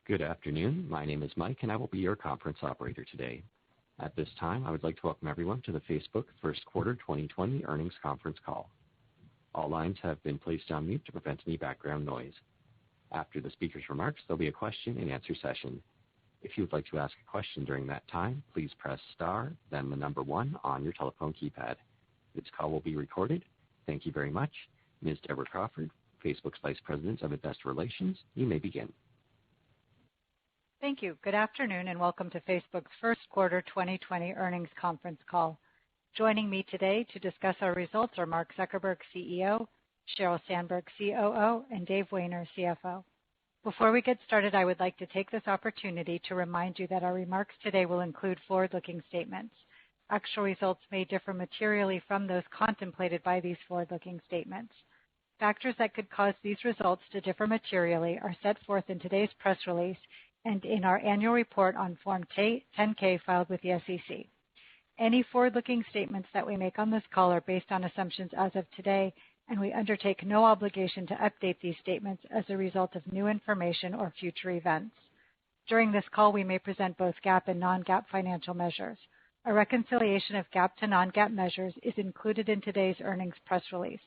Good afternoon. My name is Mike, and I will be your conference operator today. At this time, I would like to welcome everyone to the Facebook First Quarter 2020 Earnings Conference Call. All lines have been placed on mute to prevent any background noise. After the speaker's remarks, there'll be a question-and-answer session. If you would like to ask a question during that time, please press star, then the number 1 on your telephone keypad. This call will be recorded. Thank you very much. Ms. Deborah Crawford, Facebook's Vice President of Investor Relations, you may begin. Thank you. Good afternoon, and welcome to Facebook's First Quarter 2020 Earnings Conference Call. Joining me today to discuss our results are Mark Zuckerberg, CEO, Sheryl Sandberg, COO, and Dave Wehner, CFO. Before we get started, I would like to take this opportunity to remind you that our remarks today will include forward-looking statements. Actual results may differ materially from those contemplated by these forward-looking statements. Factors that could cause these results to differ materially are set forth in today's press release and in our annual report on Form 10-K filed with the SEC. Any forward-looking statements that we make on this call are based on assumptions as of today, and we undertake no obligation to update these statements as a result of new information or future events. During this call, we may present both GAAP and non-GAAP financial measures. A reconciliation of GAAP to non-GAAP measures is included in today's earnings press release.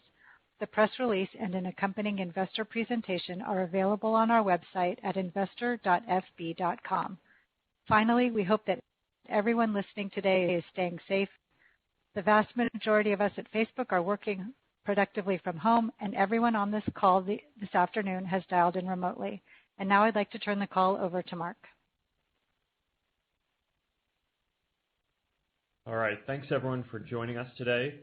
The press release and an accompanying investor presentation are available on our website at investor.fb.com. Finally, we hope that everyone listening today is staying safe. The vast majority of us at Facebook are working productively from home, and everyone on this call this afternoon has dialed in remotely. And now I'd like to turn the call over to Mark. All right. Thanks, everyone, for joining us today.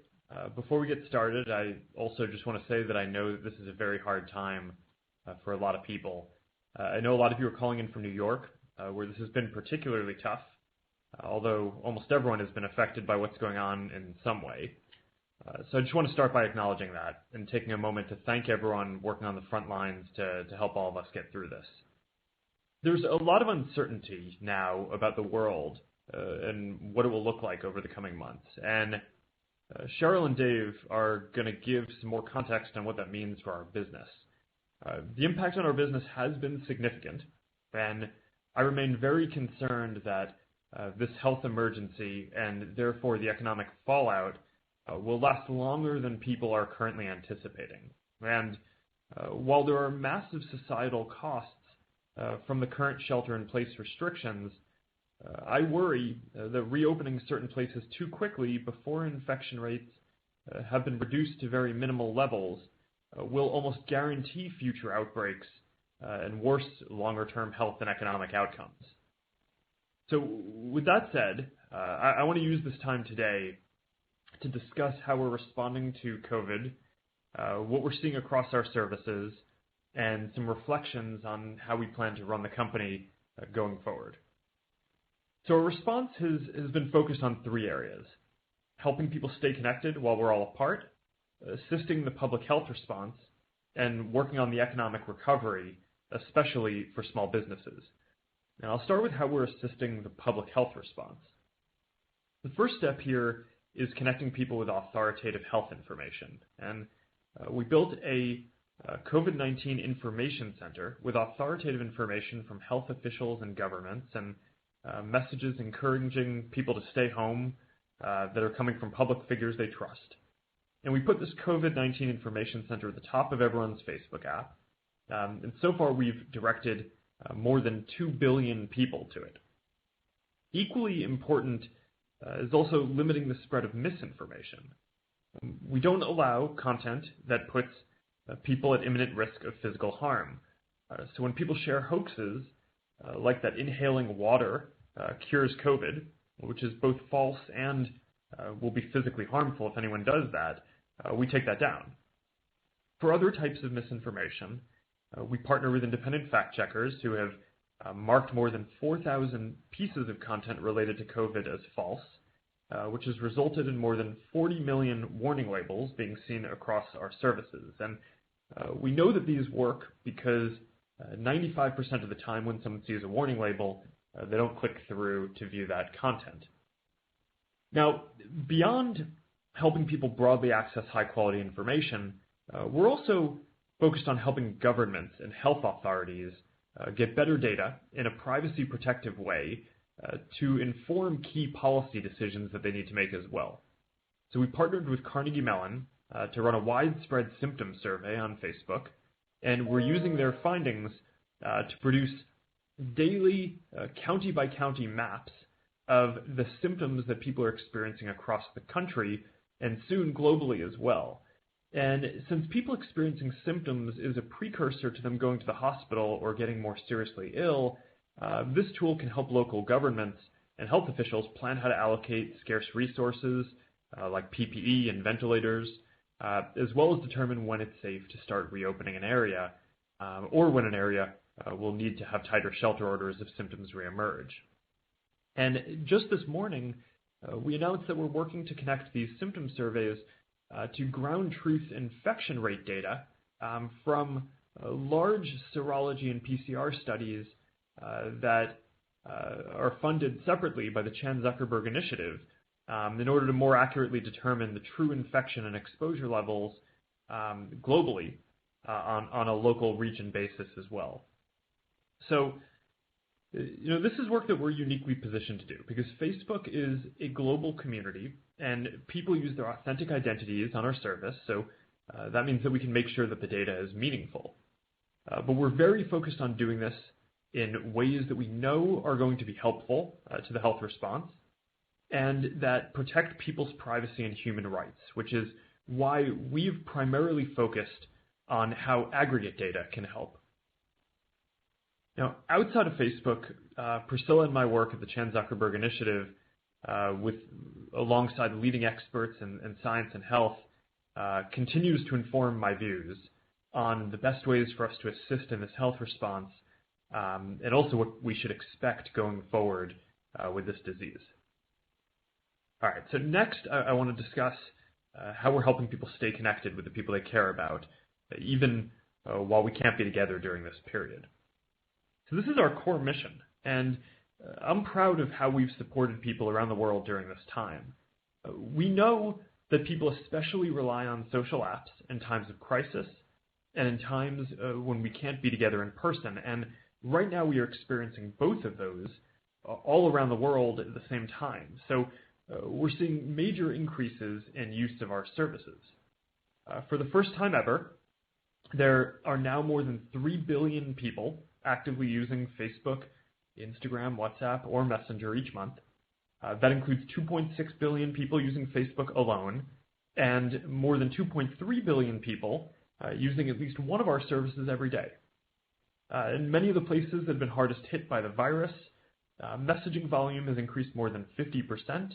Before we get started, I also just want to say that I know that this is a very hard time for a lot of people. I know a lot of you are calling in from New York, where this has been particularly tough, although almost everyone has been affected by what's going on in some way. So I just want to start by acknowledging that and taking a moment to thank everyone working on the front lines to help all of us get through this. There's a lot of uncertainty now about the world and what it will look like over the coming months. And Sheryl and Dave are going to give some more context on what that means for our business. The impact on our business has been significant, and I remain very concerned that this health emergency and therefore the economic fallout will last longer than people are currently anticipating. And while there are massive societal costs from the current shelter-in-place restrictions, I worry that reopening certain places too quickly before infection rates have been reduced to very minimal levels will almost guarantee future outbreaks and worse longer-term health and economic outcomes. So with that said, I want to use this time today to discuss how we're responding to COVID, what we're seeing across our services, and some reflections on how we plan to run the company going forward. So our response has been focused on 3 areas: helping people stay connected while we're all apart, assisting the public health response, and working on the economic recovery, especially for small businesses. Now, I'll start with how we're assisting the public health response. The first step here is connecting people with authoritative health information. And we built a COVID-19 information center with authoritative information from health officials and governments and messages encouraging people to stay home that are coming from public figures they trust. And we put this COVID-19 information center at the top of everyone's Facebook app. And so far, we've directed more than 2 billion people to it. Equally important is also limiting the spread of misinformation. We don't allow content that puts people at imminent risk of physical harm. So when people share hoaxes, like that inhaling water cures COVID, which is both false and will be physically harmful if anyone does that, we take that down. For other types of misinformation, we partner with independent fact-checkers who have marked more than 4,000 pieces of content related to COVID as false, which has resulted in more than 40 million warning labels being seen across our services. And we know that these work because 95% of the time when someone sees a warning label, they don't click through to view that content. Now, beyond helping people broadly access high-quality information, we're also focused on helping governments and health authorities get better data in a privacy-protective way to inform key policy decisions that they need to make as well. So we partnered with Carnegie Mellon to run a widespread symptom survey on Facebook, and we're using their findings to produce daily county-by-county maps of the symptoms that people are experiencing across the country and soon globally as well. And since people experiencing symptoms is a precursor to them going to the hospital or getting more seriously ill, this tool can help local governments and health officials plan how to allocate scarce resources like PPE and ventilators, as well as determine when it's safe to start reopening an area, or when an area will need to have tighter shelter orders if symptoms reemerge. And just this morning, we announced that we're working to connect these symptom surveys to ground truth infection rate data from large serology and PCR studies that are funded separately by the Chan Zuckerberg Initiative in order to more accurately determine the true infection and exposure levels globally on a local region basis as well. So, this is work that we're uniquely positioned to do because Facebook is a global community and people use their authentic identities on our service, so that means that we can make sure that the data is meaningful. But we're very focused on doing this in ways that we know are going to be helpful to the health response and that protect people's privacy and human rights, which is why we've primarily focused on how aggregate data can help. Now, outside of Facebook, Priscilla and my work at the Chan Zuckerberg Initiative, alongside leading experts in science and health, continues to inform my views on the best ways for us to assist in this health response, and also what we should expect going forward with this disease. All right, so next I want to discuss how we're helping people stay connected with the people they care about, even while we can't be together during this period. So this is our core mission, and I'm proud of how we've supported people around the world during this time. We know that people especially rely on social apps in times of crisis and in times when we can't be together in person, and right now we are experiencing both of those all around the world at the same time. So we're seeing major increases in use of our services. For the first time ever, there are now more than 3 billion people actively using Facebook, Instagram, WhatsApp, or Messenger each month. That includes 2.6 billion people using Facebook alone, and more than 2.3 billion people using at least one of our services every day. In many of the places that have been hardest hit by the virus, messaging volume has increased more than 50%,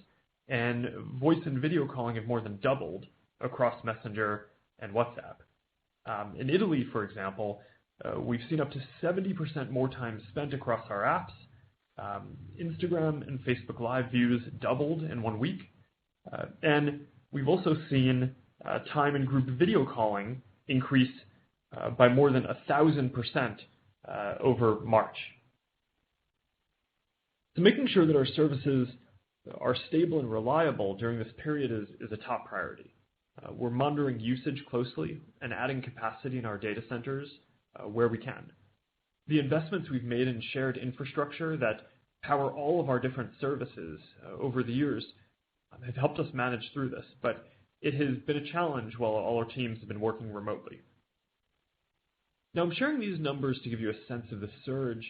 and voice and video calling have more than doubled across Messenger and WhatsApp. In Italy, for example, we've seen up to 70% more time spent across our apps. Instagram and Facebook Live views doubled in 1 week. And we've also seen time in group video calling increase by more than 1,000% over March. So making sure that our services are stable and reliable during this period is a top priority. We're monitoring usage closely and adding capacity in our data centers where we can. The investments we've made in shared infrastructure that power all of our different services over the years have helped us manage through this, but it has been a challenge while all our teams have been working remotely. Now, I'm sharing these numbers to give you a sense of the surge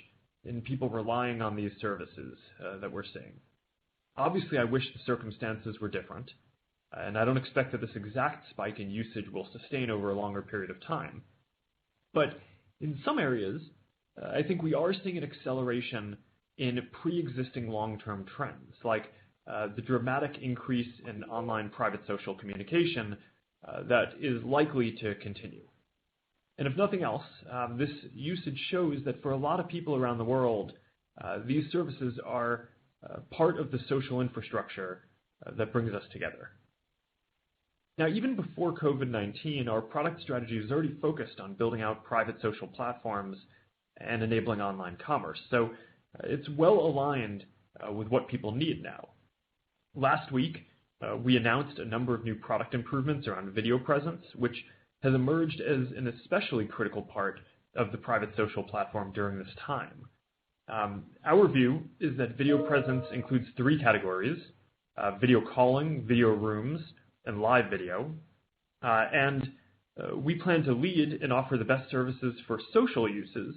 in people relying on these services that we're seeing. Obviously, I wish the circumstances were different, and I don't expect that this exact spike in usage will sustain over a longer period of time. But in some areas, I think we are seeing an acceleration in pre-existing long-term trends, like the dramatic increase in online private social communication that is likely to continue. And if nothing else, this usage shows that for a lot of people around the world, these services are part of the social infrastructure that brings us together. Now, even before COVID-19, our product strategy is already focused on building out private social platforms and enabling online commerce. So it's well aligned with what people need now. Last week, we announced a number of new product improvements around video presence, which has emerged as an especially critical part of the private social platform during this time. Our view is that video presence includes three categories: video calling, video rooms, and live video. We plan to lead and offer the best services for social uses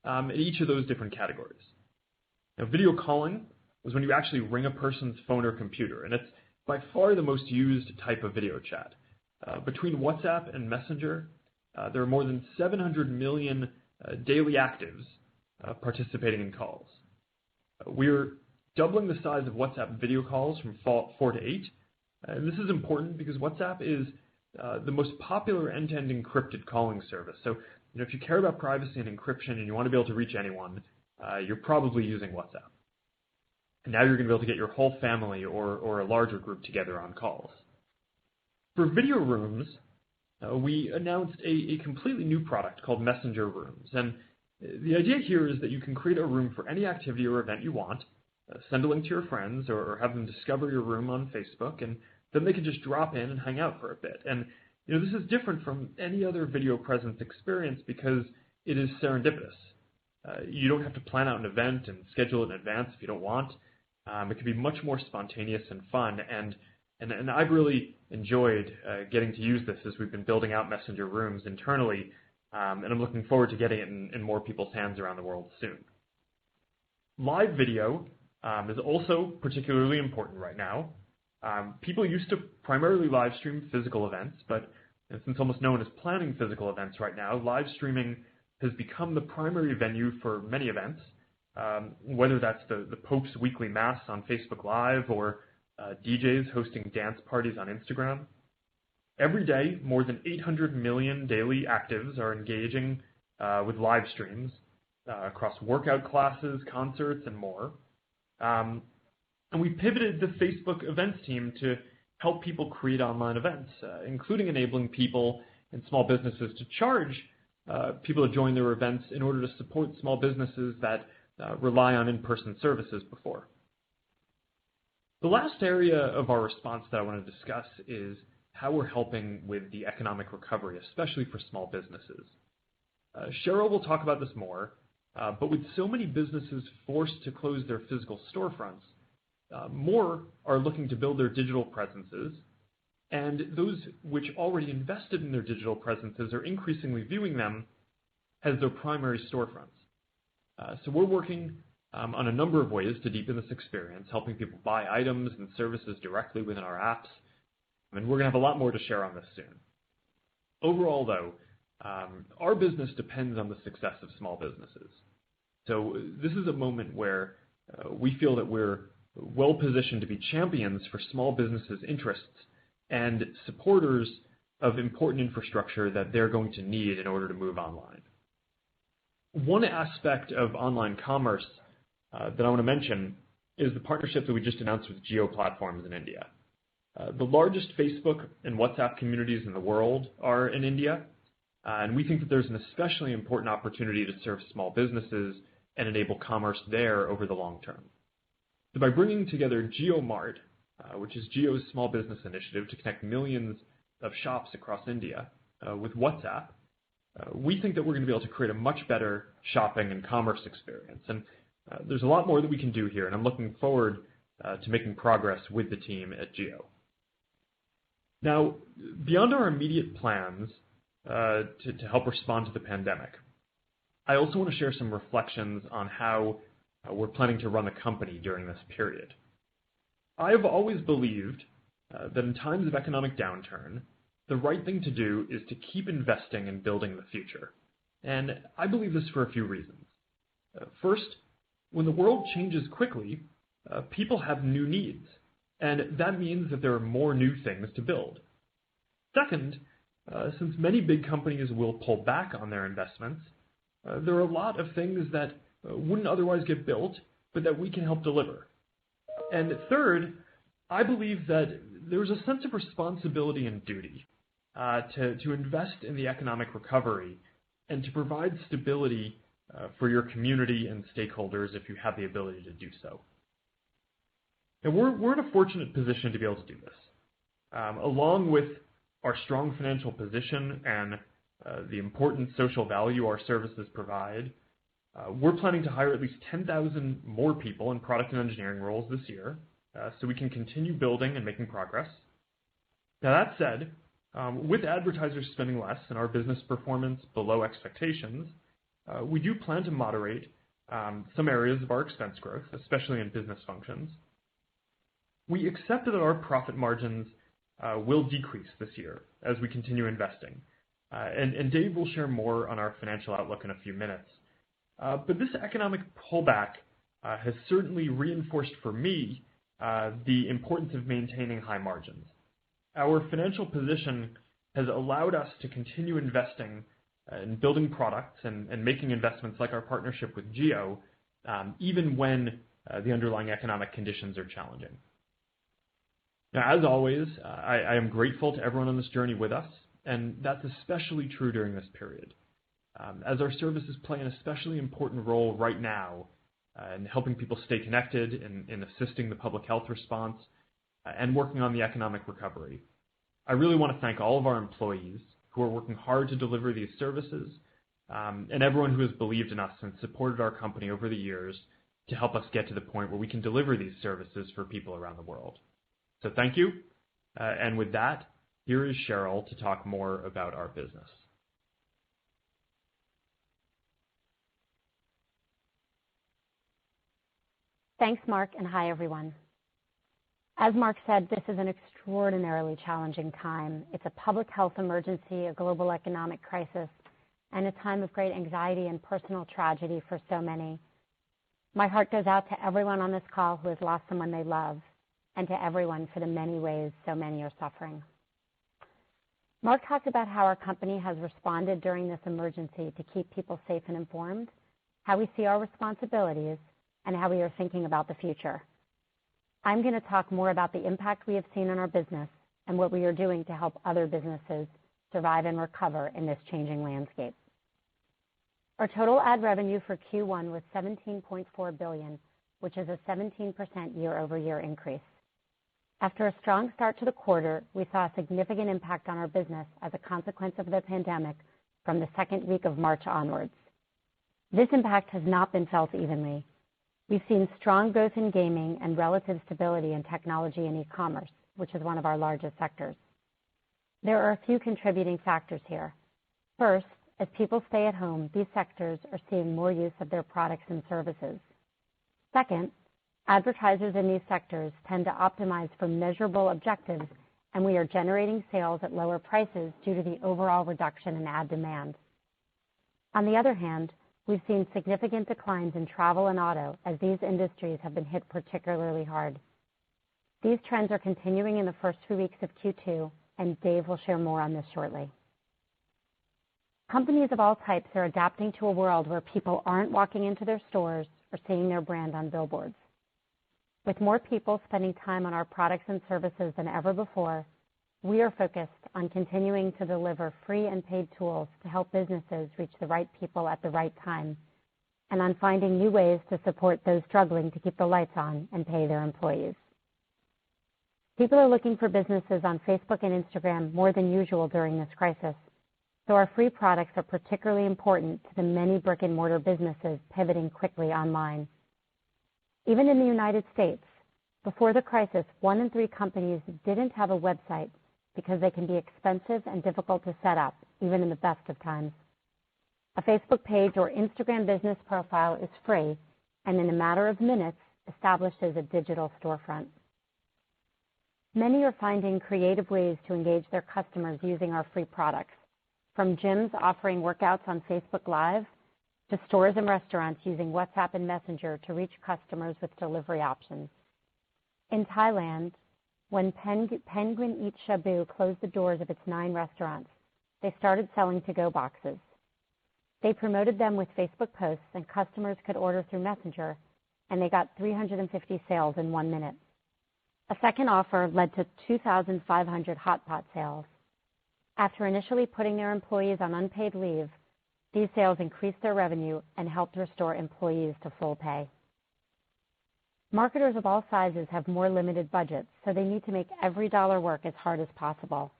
in each of those different categories. Now, video calling is when you actually ring a person's phone or computer, and it's by far the most used type of video chat. Between WhatsApp and Messenger, there are more than 700 million daily actives participating in calls. We're doubling the size of WhatsApp video calls from 4 to 8. And this is important because WhatsApp is the most popular end-to-end encrypted calling service. So, if you care about privacy and encryption and you want to be able to reach anyone, you're probably using WhatsApp. And now you're going to be able to get your whole family or a larger group together on calls. For video rooms, we announced a completely new product called Messenger Rooms. And the idea here is that you can create a room for any activity or event you want, send a link to your friends or have them discover your room on Facebook, and then they can just drop in and hang out for a bit. And this is different from any other video presence experience because it is serendipitous. You don't have to plan out an event and schedule it in advance if you don't want. It can be much more spontaneous and fun, and I've really enjoyed getting to use this as we've been building out Messenger Rooms internally, and I'm looking forward to getting it in more people's hands around the world soon. Live video is also particularly important right now. People used to primarily live stream physical events, but since almost no one is planning physical events right now, live streaming has become the primary venue for many events, whether that's the Pope's weekly Mass on Facebook Live or DJs hosting dance parties on Instagram. Every day, more than 800 million daily actives are engaging with live streams across workout classes, concerts, and more. And we pivoted the Facebook events team to help people create online events, including enabling people and small businesses to charge people to join their events in order to support small businesses that rely on in-person services before. The last area of our response that I want to discuss is how we're helping with the economic recovery, especially for small businesses. Cheryl will talk about this more, but with so many businesses forced to close their physical storefronts, more are looking to build their digital presences, and those which already invested in their digital presences are increasingly viewing them as their primary storefronts. So we're working on a number of ways to deepen this experience, helping people buy items and services directly within our apps, and we're going to have a lot more to share on this soon. Overall, though, our business depends on the success of small businesses. So this is a moment where we feel that we're well positioned to be champions for small businesses' interests and supporters of important infrastructure that they're going to need in order to move online. One aspect of online commerce that I want to mention is the partnership that we just announced with Jio Platforms in India. The largest Facebook and WhatsApp communities in the world are in India, and we think that there's an especially important opportunity to serve small businesses and enable commerce there over the long term. So by bringing together JioMart, which is Jio's small business initiative to connect millions of shops across India, with WhatsApp, we think that we're going to be able to create a much better shopping and commerce experience. And there's a lot more that we can do here, and I'm looking forward to making progress with the team at Jio. Now, beyond our immediate plans to help respond to the pandemic, I also want to share some reflections on how we're planning to run the company during this period. I have always believed that in times of economic downturn, the right thing to do is to keep investing in building the future. And I believe this for a few reasons. First, when the world changes quickly, people have new needs, and that means that there are more new things to build. Second, since many big companies will pull back on their investments, there are a lot of things that wouldn't otherwise get built, but that we can help deliver. And third, I believe that there's a sense of responsibility and duty to invest in the economic recovery and to provide stability for your community and stakeholders if you have the ability to do so. And we're in a fortunate position to be able to do this. Along with our strong financial position and the important social value our services provide, we're planning to hire at least 10,000 more people in product and engineering roles this year, so we can continue building and making progress. Now that said, with advertisers spending less and our business performance below expectations, we do plan to moderate some areas of our expense growth, especially in business functions. We accept that our profit margins will decrease this year as we continue investing, and Dave will share more on our financial outlook in a few minutes. But this economic pullback has certainly reinforced for me the importance of maintaining high margins. Our financial position has allowed us to continue investing in building products and making investments like our partnership with Jio, even when the underlying economic conditions are challenging. Now, as always, I am grateful to everyone on this journey with us, and that's especially true during this period, as our services play an especially important role right now in helping people stay connected, in assisting the public health response, and working on the economic recovery. I really want to thank all of our employees who are working hard to deliver these services, and everyone who has believed in us and supported our company over the years to help us get to the point where we can deliver these services for people around the world. So thank you, and with that, here is Sheryl to talk more about our business. Thanks, Mark, and hi, everyone. As Mark said, this is an extraordinarily challenging time. It's a public health emergency, a global economic crisis, and a time of great anxiety and personal tragedy for so many. My heart goes out to everyone on this call who has lost someone they love, and to everyone for the many ways so many are suffering. Mark talked about how our company has responded during this emergency to keep people safe and informed, how we see our responsibilities, and how we are thinking about the future. I'm going to talk more about the impact we have seen on our business and what we are doing to help other businesses survive and recover in this changing landscape. Our total ad revenue for Q1 was $17.4 billion, which is a 17% year-over-year increase. After a strong start to the quarter, we saw a significant impact on our business as a consequence of the pandemic from the second week of March onwards. This impact has not been felt evenly. We've seen strong growth in gaming and relative stability in technology and e-commerce, which is one of our largest sectors. There are a few contributing factors here. First, as people stay at home, these sectors are seeing more use of their products and services. Second, advertisers in these sectors tend to optimize for measurable objectives, and we are generating sales at lower prices due to the overall reduction in ad demand. On the other hand, we've seen significant declines in travel and auto as these industries have been hit particularly hard. These trends are continuing in the first few weeks of Q2, and Dave will share more on this shortly. Companies of all types are adapting to a world where people aren't walking into their stores or seeing their brand on billboards. With more people spending time on our products and services than ever before, we are focused on continuing to deliver free and paid tools to help businesses reach the right people at the right time, and on finding new ways to support those struggling to keep the lights on and pay their employees. People are looking for businesses on Facebook and Instagram more than usual during this crisis, so our free products are particularly important to the many brick-and-mortar businesses pivoting quickly online. Even in the United States, before the crisis, 1 in 3 companies didn't have a website because they can be expensive and difficult to set up, even in the best of times. A Facebook page or Instagram business profile is free and in a matter of minutes establishes a digital storefront. Many are finding creative ways to engage their customers using our free products, from gyms offering workouts on Facebook Live to stores and restaurants using WhatsApp and Messenger to reach customers with delivery options. In Thailand, when Penguin Eat Shabu closed the doors of its 9 restaurants, they started selling to-go boxes. They promoted them with Facebook posts, and customers could order through Messenger, and they got 350 sales in 1 minute. A second offer led to 2,500 hot pot sales. After initially putting their employees on unpaid leave, these sales increased their revenue and helped restore employees to full pay. Marketers of all sizes have more limited budgets, so they need to make every dollar work as hard as possible.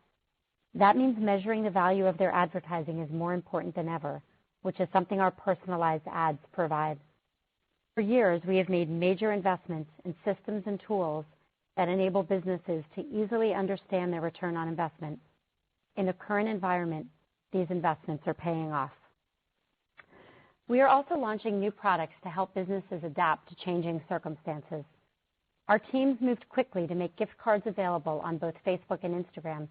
That means measuring the value of their advertising is more important than ever, which is something our personalized ads provide. For years, we have made major investments in systems and tools that enable businesses to easily understand their return on investment. In the current environment, these investments are paying off. We are also launching new products to help businesses adapt to changing circumstances. Our teams moved quickly to make gift cards available on both Facebook and Instagram,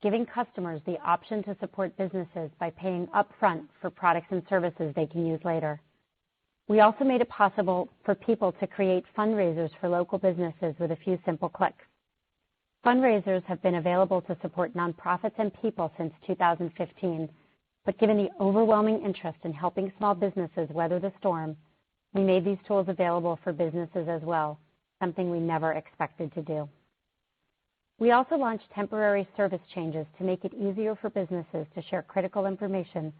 giving customers the option to support businesses by paying upfront for products and services they can use later. We also made it possible for people to create fundraisers for local businesses with a few simple clicks. Fundraisers have been available to support nonprofits and people since 2015, but given the overwhelming interest in helping small businesses weather the storm, we made these tools available for businesses as well, something we never expected to do. We also launched temporary service changes to make it easier for businesses to share critical information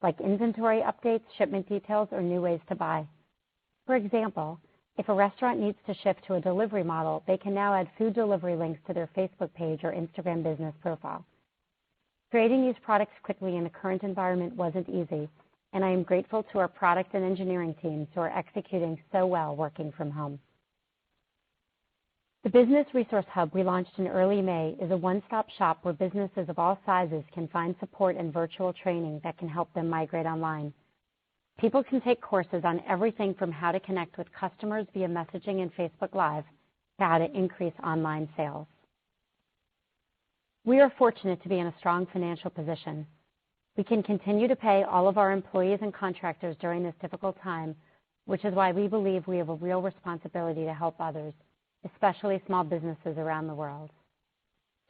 like inventory updates, shipment details, or new ways to buy. For example, if a restaurant needs to shift to a delivery model, they can now add food delivery links to their Facebook page or Instagram business profile. Creating these products quickly in the current environment wasn't easy, and I am grateful to our product and engineering teams who are executing so well working from home. The Business Resource Hub we launched in early May is a one-stop shop where businesses of all sizes can find support and virtual training that can help them migrate online. People can take courses on everything from how to connect with customers via messaging and Facebook Live to how to increase online sales. We are fortunate to be in a strong financial position. We can continue to pay all of our employees and contractors during this difficult time, which is why we believe we have a real responsibility to help others, especially small businesses around the world.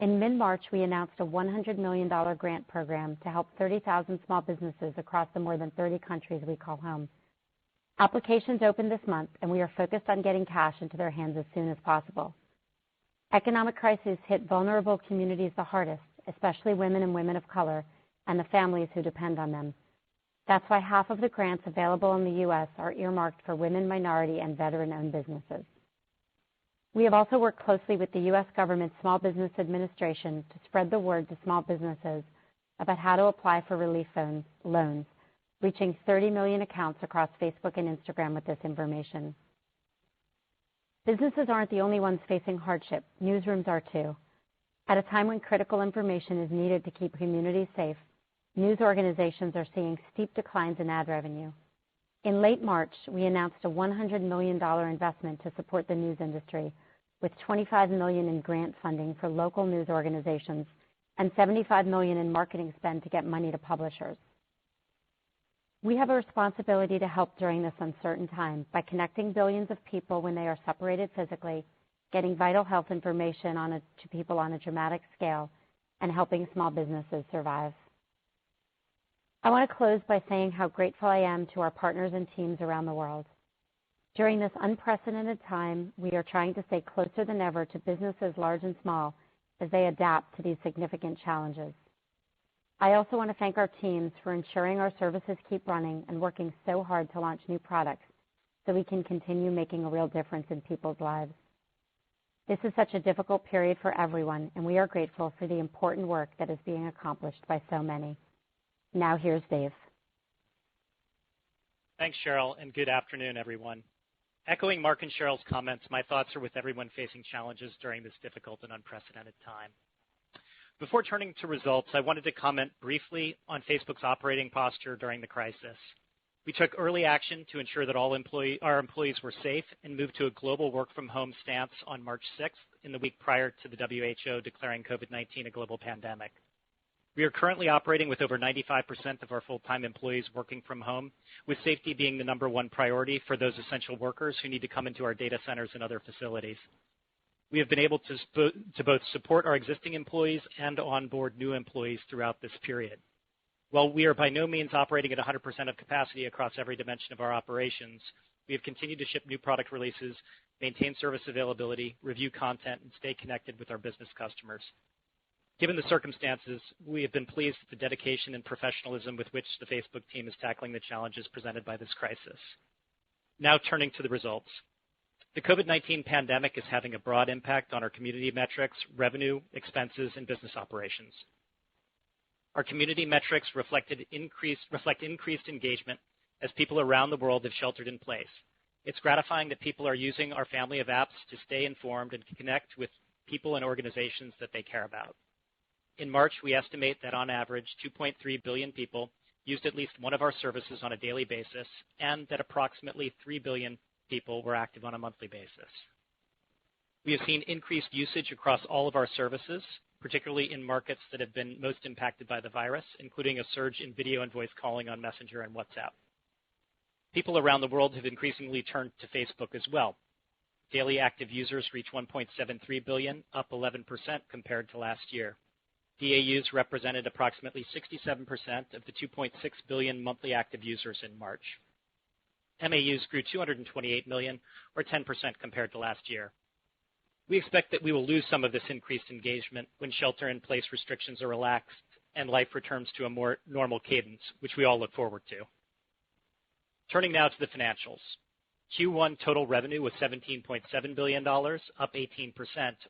In mid-March, we announced a $100 million grant program to help 30,000 small businesses across the more than 30 countries we call home. Applications opened this month, and we are focused on getting cash into their hands as soon as possible. Economic crises hit vulnerable communities the hardest, especially women and women of color, and the families who depend on them. That's why half of the grants available in the U.S. are earmarked for women, minority, and veteran-owned businesses. We have also worked closely with the U.S. government Small Business Administration to spread the word to small businesses about how to apply for relief loans, reaching 30 million accounts across Facebook and Instagram with this information. Businesses aren't the only ones facing hardship. Newsrooms are too. At a time when critical information is needed to keep communities safe, news organizations are seeing steep declines in ad revenue. In late March, we announced a $100 million investment to support the news industry, with $25 million in grant funding for local news organizations and $75 million in marketing spend to get money to publishers. We have a responsibility to help during this uncertain time by connecting billions of people when they are separated physically, getting vital health information to people on a dramatic scale, and helping small businesses survive. I want to close by saying how grateful I am to our partners and teams around the world. During this unprecedented time, we are trying to stay closer than ever to businesses large and small as they adapt to these significant challenges. I also want to thank our teams for ensuring our services keep running and working so hard to launch new products so we can continue making a real difference in people's lives. This is such a difficult period for everyone, and we are grateful for the important work that is being accomplished by so many. Now here's Dave. Thanks, Sheryl, and good afternoon, everyone. Echoing Mark and Sheryl's comments, my thoughts are with everyone facing challenges during this difficult and unprecedented time. Before turning to results, I wanted to comment briefly on Facebook's operating posture during the crisis. We took early action to ensure that our employees were safe and moved to a global work-from-home stance on March 6th, in the week prior to the WHO declaring COVID-19 a global pandemic. We are currently operating with over 95% of our full-time employees working from home, with safety being the number one priority for those essential workers who need to come into our data centers and other facilities. We have been able to both support our existing employees and onboard new employees throughout this period. While we are by no means operating at 100% of capacity across every dimension of our operations, we have continued to ship new product releases, maintain service availability, review content, and stay connected with our business customers. Given the circumstances, we have been pleased with the dedication and professionalism with which the Facebook team is tackling the challenges presented by this crisis. Now turning to the results. The COVID-19 pandemic is having a broad impact on our community metrics, revenue, expenses, and business operations. Our community metrics reflect increased engagement as people around the world have sheltered in place. It's gratifying that people are using our family of apps to stay informed and connect with people and organizations that they care about. In March, we estimate that on average, 2.3 billion people used at least one of our services on a daily basis, and that approximately 3 billion people were active on a monthly basis. We have seen increased usage across all of our services, particularly in markets that have been most impacted by the virus, including a surge in video and voice calling on Messenger and WhatsApp. People around the world have increasingly turned to Facebook as well. Daily active users reach 1.73 billion, up 11% compared to last year. DAUs represented approximately 67% of the 2.6 billion monthly active users in March. MAUs grew 228 million, or 10% compared to last year. We expect that we will lose some of this increased engagement when shelter-in-place restrictions are relaxed and life returns to a more normal cadence, which we all look forward to. Turning now to the financials. Q1 total revenue was $17.7 billion, up 18%,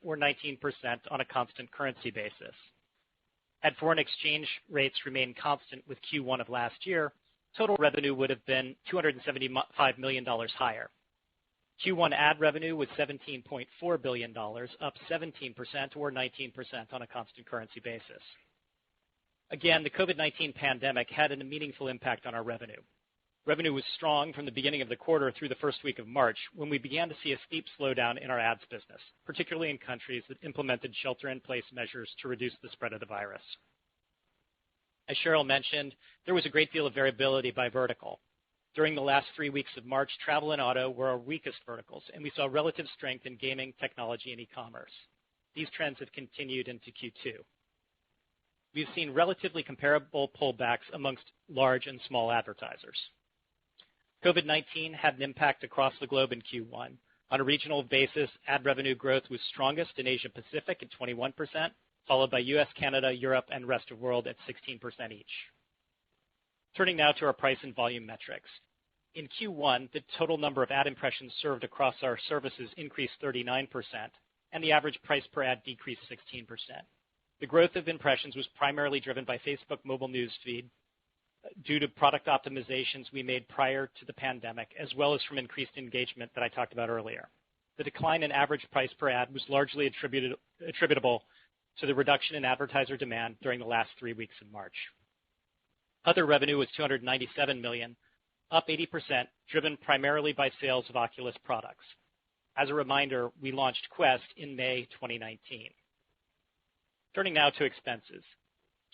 or 19% on a constant currency basis. Had foreign exchange rates remained constant with Q1 of last year, total revenue would have been $275 million higher. Q1 ad revenue was $17.4 billion, up 17%, or 19% on a constant currency basis. Again, the COVID-19 pandemic had a meaningful impact on our revenue. Revenue was strong from the beginning of the quarter through the first week of March, when we began to see a steep slowdown in our ads business, particularly in countries that implemented shelter-in-place measures to reduce the spread of the virus. As Sheryl mentioned, there was a great deal of variability by vertical. During the last 3 weeks of March, travel and auto were our weakest verticals, and we saw relative strength in gaming, technology, and e-commerce. These trends have continued into Q2. We've seen relatively comparable pullbacks amongst large and small advertisers. COVID-19 had an impact across the globe in Q1. On a regional basis, ad revenue growth was strongest in Asia Pacific at 21%, followed by US, Canada, Europe, and rest of world at 16% each. Turning now to our price and volume metrics. In Q1, the total number of ad impressions served across our services increased 39%, and the average price per ad decreased 16%. The growth of impressions was primarily driven by Facebook mobile news feed due to product optimizations we made prior to the pandemic, as well as from increased engagement that I talked about earlier. The decline in average price per ad was largely attributable to the reduction in advertiser demand during the last 3 weeks of March. Other revenue was $297 million, up 80%, driven primarily by sales of Oculus products. As a reminder, we launched Quest in May 2019. Turning now to expenses.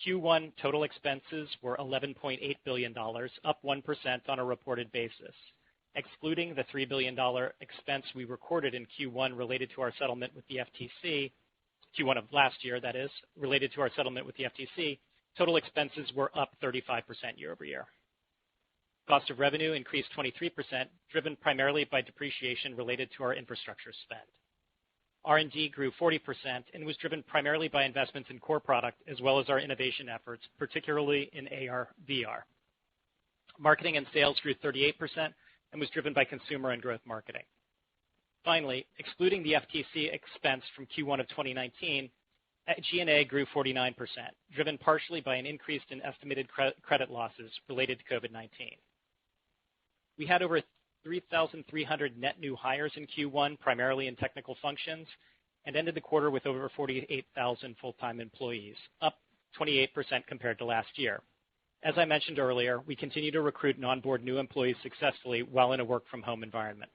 Q1 total expenses were $11.8 billion, up 1% on a reported basis. Excluding the $3 billion expense we recorded in Q1 related to our settlement with the FTC, Q1 of last year, that is, related to our settlement with the FTC, total expenses were up 35% year over year. Cost of revenue increased 23%, driven primarily by depreciation related to our infrastructure spend. R&D grew 40% and was driven primarily by investments in core product as well as our innovation efforts, particularly in AR/VR. Marketing and sales grew 38% and was driven by consumer and growth marketing. Finally, excluding the FTC expense from Q1 of 2019, G&A grew 49%, driven partially by an increase in estimated credit losses related to COVID-19. We had over 3,300 net new hires in Q1, primarily in technical functions, and ended the quarter with over 48,000 full-time employees, up 28% compared to last year. As I mentioned earlier, we continue to recruit and onboard new employees successfully while in a work-from-home environment.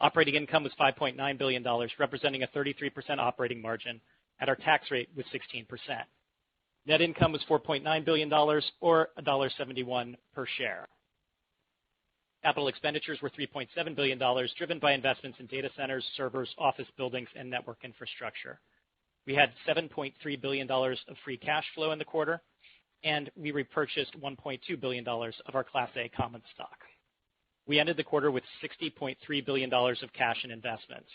Operating income was $5.9 billion, representing a 33% operating margin, and our tax rate was 16%. Net income was $4.9 billion, or $1.71 per share. Capital expenditures were $3.7 billion, driven by investments in data centers, servers, office buildings, and network infrastructure. We had $7.3 billion of free cash flow in the quarter, and we repurchased $1.2 billion of our Class A common stock. We ended the quarter with $60.3 billion of cash and investments.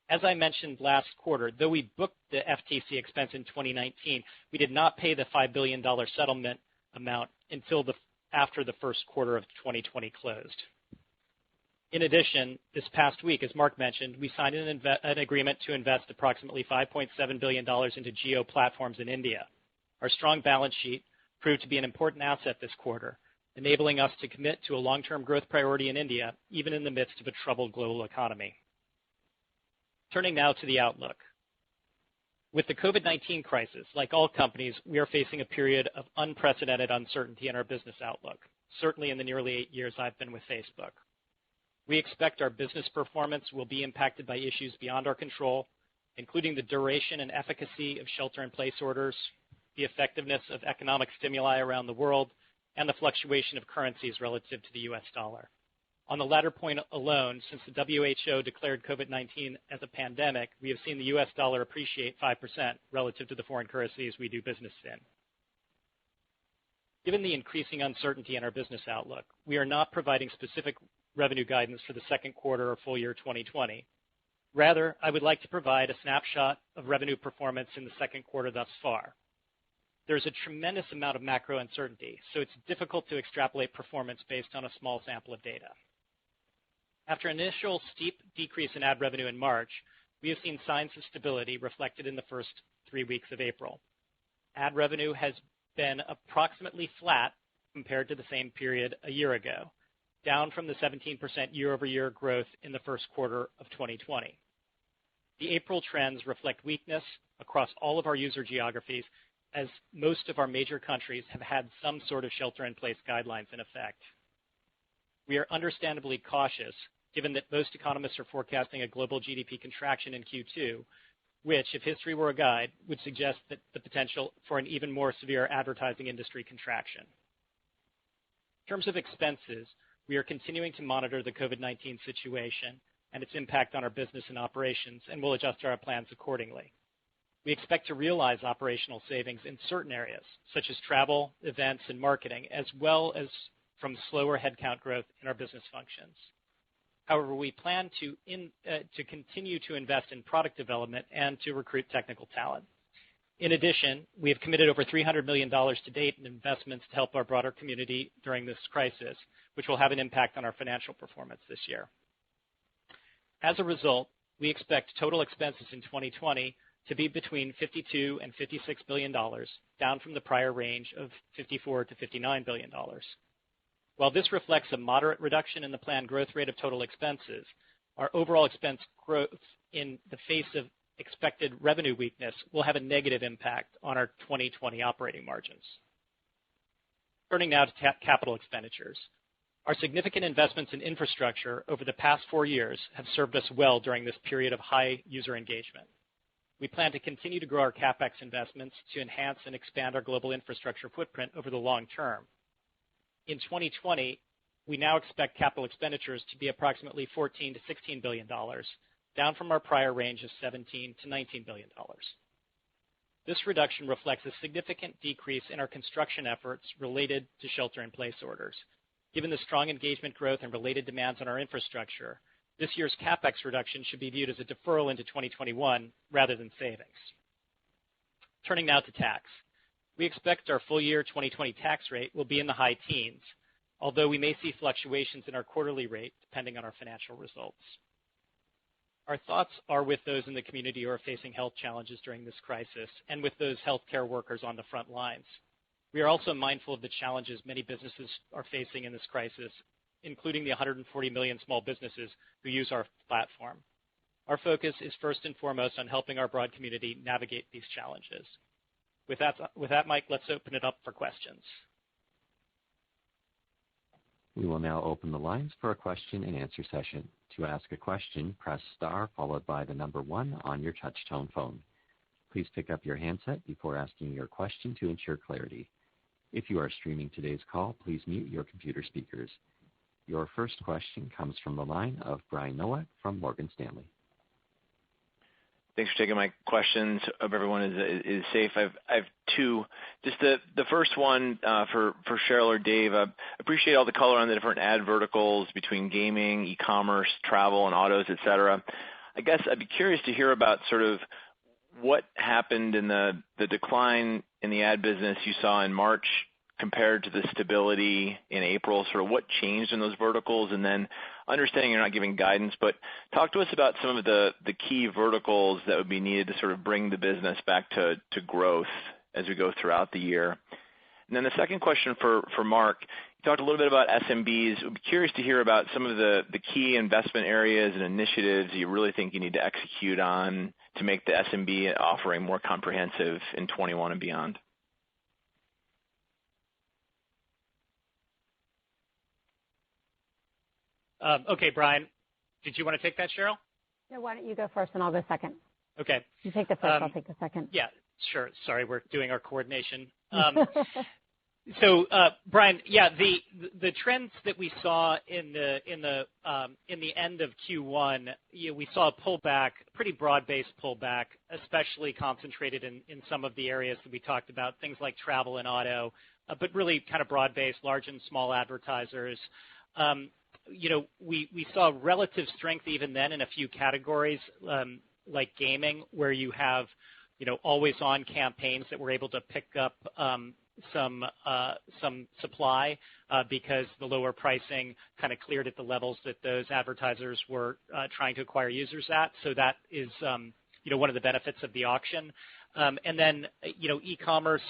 As I mentioned last quarter, though we booked the FTC expense in 2019, we did not pay the $5 billion settlement amount until after the first quarter of 2020 closed. In addition, this past week, as Mark mentioned, we signed an agreement to invest approximately $5.7 billion into Jio Platforms in India. Our strong balance sheet proved to be an important asset this quarter, enabling us to commit to a long-term growth priority in India, even in the midst of a troubled global economy. Turning now to the outlook. With the COVID-19 crisis, like all companies, we are facing a period of unprecedented uncertainty in our business outlook, certainly in the nearly 8 years I've been with Facebook. We expect our business performance will be impacted by issues beyond our control, including the duration and efficacy of shelter-in-place orders, the effectiveness of economic stimuli around the world, and the fluctuation of currencies relative to the US dollar. On the latter point alone, since the WHO declared COVID-19 as a pandemic, we have seen the US dollar appreciate 5% relative to the foreign currencies we do business in. Given the increasing uncertainty in our business outlook, we are not providing specific revenue guidance for the second quarter or full year 2020. Rather, I would like to provide a snapshot of revenue performance in the second quarter thus far. There's a tremendous amount of macro uncertainty, so it's difficult to extrapolate performance based on a small sample of data. After an initial steep decrease in ad revenue in March, we have seen signs of stability reflected in the first 3 weeks of April. Ad revenue has been approximately flat compared to the same period a year ago, down from the 17% year-over-year growth in the first quarter of 2020. The April trends reflect weakness across all of our user geographies, as most of our major countries have had some sort of shelter-in-place guidelines in effect. We are understandably cautious, given that most economists are forecasting a global GDP contraction in Q2, which, if history were a guide, would suggest that the potential for an even more severe advertising industry contraction. In terms of expenses, we are continuing to monitor the COVID-19 situation and its impact on our business and operations, and will adjust our plans accordingly. We expect to realize operational savings in certain areas, such as travel, events, and marketing, as well as from slower headcount growth in our business functions. However, we plan to continue to invest in product development and to recruit technical talent. In addition, we have committed over $300 million to date in investments to help our broader community during this crisis, which will have an impact on our financial performance this year. As a result, we expect total expenses in 2020 to be between $52 and $56 billion, down from the prior range of $54 to $59 billion. While this reflects a moderate reduction in the planned growth rate of total expenses, our overall expense growth in the face of expected revenue weakness will have a negative impact on our 2020 operating margins. Turning now to capital expenditures. Our significant investments in infrastructure over the past 4 years have served us well during this period of high user engagement. We plan to continue to grow our CapEx investments to enhance and expand our global infrastructure footprint over the long term. In 2020, we now expect capital expenditures to be approximately $14 to $16 billion, down from our prior range of $17 to $19 billion. This reduction reflects a significant decrease in our construction efforts related to shelter-in-place orders. Given the strong engagement growth and related demands on our infrastructure, this year's CapEx reduction should be viewed as a deferral into 2021 rather than savings. Turning now to tax. We expect our full year 2020 tax rate will be in the high teens, although we may see fluctuations in our quarterly rate depending on our financial results. Our thoughts are with those in the community who are facing health challenges during this crisis, and with those healthcare workers on the front lines. We are also mindful of the challenges many businesses are facing in this crisis, including the 140 million small businesses who use our platform. Our focus is first and foremost on helping our broad community navigate these challenges. With that, Mike, let's open it up for questions. We will now open the lines for a question and answer session. To ask a question, press star followed by the number 1 on your touch-tone phone. Please pick up your handset before asking your question to ensure clarity. If you are streaming today's call, please mute your computer speakers. Your first question comes from the line of Brian Nowak from Morgan Stanley. Thanks for taking my questions. Hope everyone is safe. I have 2. Just the first one for Sheryl or Dave. I appreciate all the color on the different ad verticals between gaming, e-commerce, travel, and autos, et cetera. I guess I'd be curious to hear about sort of what happened in the decline in the ad business you saw in March compared to the stability in April. Sort of what changed in those verticals, and then understanding you're not giving guidance, but talk to us about some of the key verticals that would be needed to sort of bring the business back to growth as we go throughout the year? And then the second question for Mark, you talked a little bit about SMBs. I'd be curious to hear about some of the key investment areas and initiatives you really think you need to execute on to make the SMB offering more comprehensive in 21 and beyond. Okay, Brian, did you want to take that, Sheryl? No, why don't you go first and I'll go second. Okay. You take the first, I'll take the second. Yeah, sure. Sorry, we're doing our coordination. So, Brian, yeah, the trends that we saw in the end of Q1, we saw a pullback, pretty broad-based pullback, especially concentrated in some of the areas that we talked about, things like travel and auto, but really kind of broad-based, large and small advertisers. We saw relative strength even then in a few categories, like gaming, where you have, always-on campaigns that were able to pick up some supply because the lower pricing kind of cleared at the levels that those advertisers were trying to acquire users at. So that is, one of the benefits of the auction. And then, e-commerce,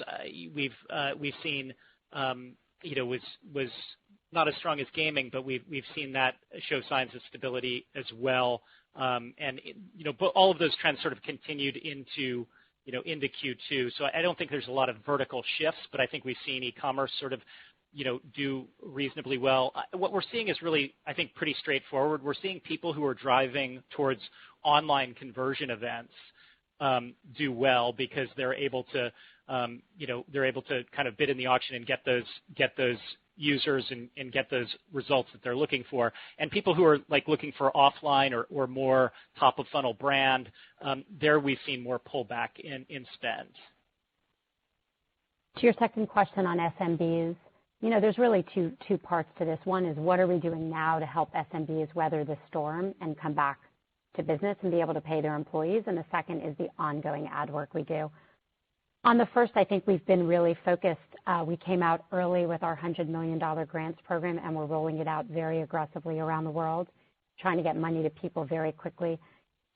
we've seen, was not as strong as gaming, but we've seen that show signs of stability as well. But all of those trends sort of continued into Q2. So I don't think there's a lot of vertical shifts, but I think we've seen e-commerce sort of, do reasonably well. What we're seeing is really, I think, pretty straightforward. We're seeing people who are driving towards online conversion events do well because they're able to, kind of bid in the auction and get those users and get those results that they're looking for. And people who are like looking for offline or more top of funnel brand, there we've seen more pullback in spend. To your second question on SMBs, there's really two parts to this. One is what are we doing now to help SMBs weather the storm and come back to business and be able to pay their employees? And the second is the ongoing ad work we do. On the first, I think we've been really focused. We came out early with our $100 million grants program, and we're rolling it out very aggressively around the world, trying to get money to people very quickly.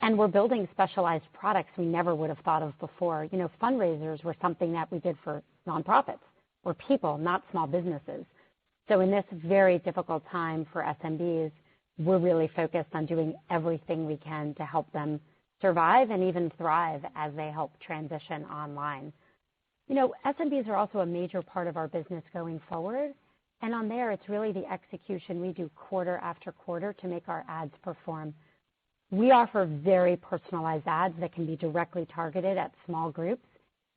And we're building specialized products we never would have thought of before. Fundraisers were something that we did for nonprofits or people, not small businesses. So in this very difficult time for SMBs, we're really focused on doing everything we can to help them survive and even thrive as they help transition online. SMBs are also a major part of our business going forward. And on there, it's really the execution we do quarter after quarter to make our ads perform. We offer very personalized ads that can be directly targeted at small groups.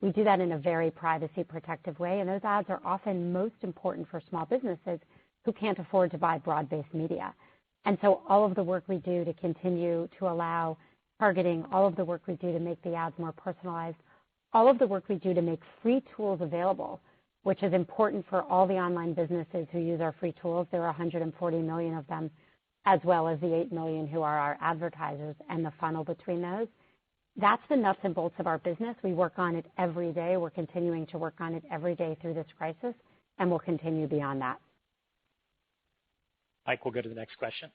We do that in a very privacy protective way. And those ads are often most important for small businesses who can't afford to buy broad-based media. And so all of the work we do to continue to allow targeting, all of the work we do to make the ads more personalized, all of the work we do to make free tools available, which is important for all the online businesses who use our free tools. There are 140 million of them, as well as the 8 million who are our advertisers and the funnel between those. That's the nuts and bolts of our business. We work on it every day. We're continuing to work on it every day through this crisis, and we'll continue beyond that. Mike, we'll go to the next question.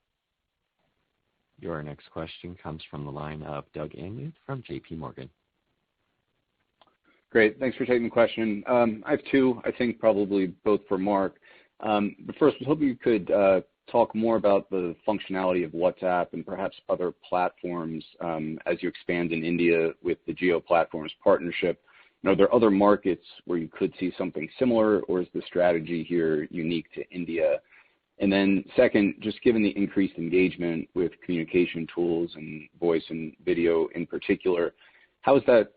Your next question comes from the line of Doug Anmuth from J.P. Morgan. Great. Thanks for taking the question. I have two, I think probably both for Mark. But first, I was hoping you could talk more about the functionality of WhatsApp and perhaps other platforms as you expand in India with the Jio Platforms partnership. Are there other markets where you could see something similar, or is the strategy here unique to India? And then second, just given the increased engagement with communication tools and voice and video in particular, how is that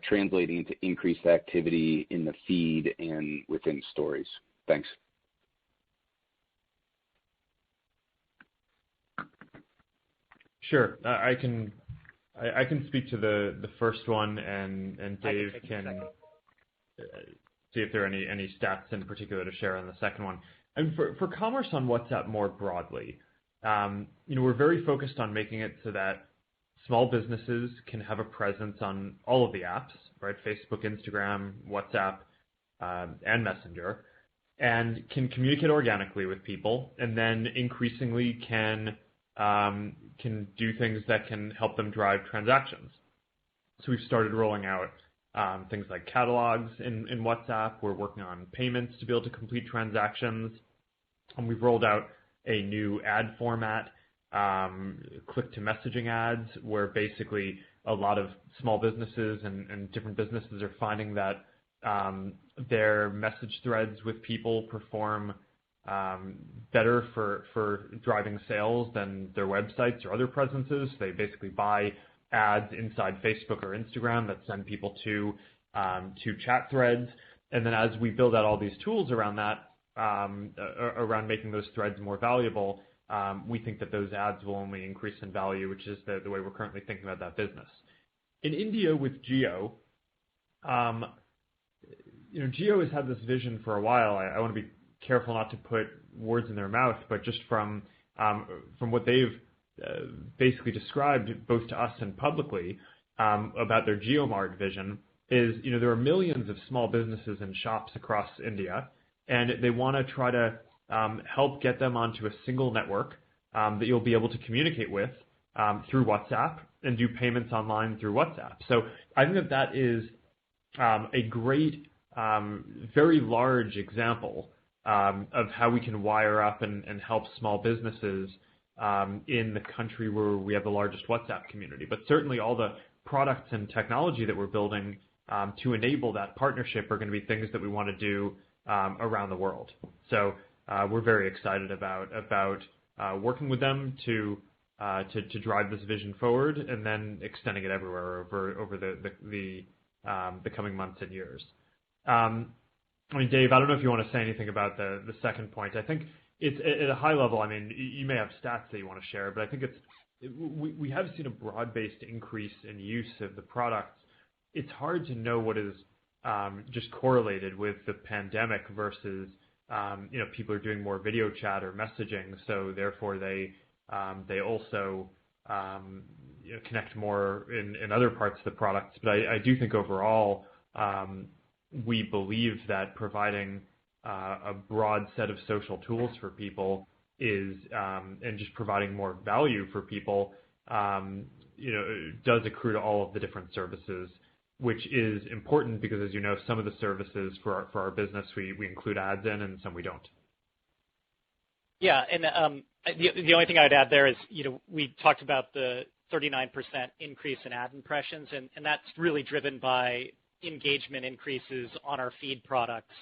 translating into increased activity in the feed and within stories? Thanks. Sure. I can speak to the first one, and Dave can see if there are any stats in particular to share on the second one. And for commerce on WhatsApp more broadly, we're very focused on making it so that small businesses can have a presence on all of the apps, right? Facebook, Instagram, WhatsApp, and Messenger, and can communicate organically with people, and then increasingly can do things that can help them drive transactions. So we've started rolling out things like catalogs in WhatsApp. We're working on payments to be able to complete transactions. And we've rolled out a new ad format, click-to-messaging ads, where basically a lot of small businesses and different businesses are finding that their message threads with people perform better for driving sales than their websites or other presences. They basically buy ads inside Facebook or Instagram that send people to chat threads. And then as we build out all these tools around that, around making those threads more valuable, we think that those ads will only increase in value, which is the way we're currently thinking about that business. In India with Jio, Jio has had this vision for a while. I want to be careful not to put words in their mouth, but just from what they've basically described both to us and publicly about their JioMart vision is, there are millions of small businesses and shops across India, and they want to try to help get them onto a single network that you'll be able to communicate with through WhatsApp and do payments online through WhatsApp. So I think that is a great, very large example of how we can wire up and help small businesses in the country where we have the largest WhatsApp community. But certainly all the products and technology that we're building to enable that partnership are going to be things that we want to do around the world. So we're very excited about working with them to drive this vision forward and then extending it everywhere over the coming months and years. Dave, I don't know if you want to say anything about the second point. I think it's at a high level. You may have stats that you want to share, but I think we have seen a broad-based increase in use of the products. It's hard to know what is just correlated with the pandemic versus people are doing more video chat or messaging, so therefore they also connect more in other parts of the products. But I do think overall we believe that providing a broad set of social tools for people is and just providing more value for people does accrue to all of the different services, which is important because, as you know, some of the services for our business we include ads in and some we don't. Yeah, and the only thing I'd add there is, we talked about the 39% increase in ad impressions, and that's really driven by engagement increases on our feed products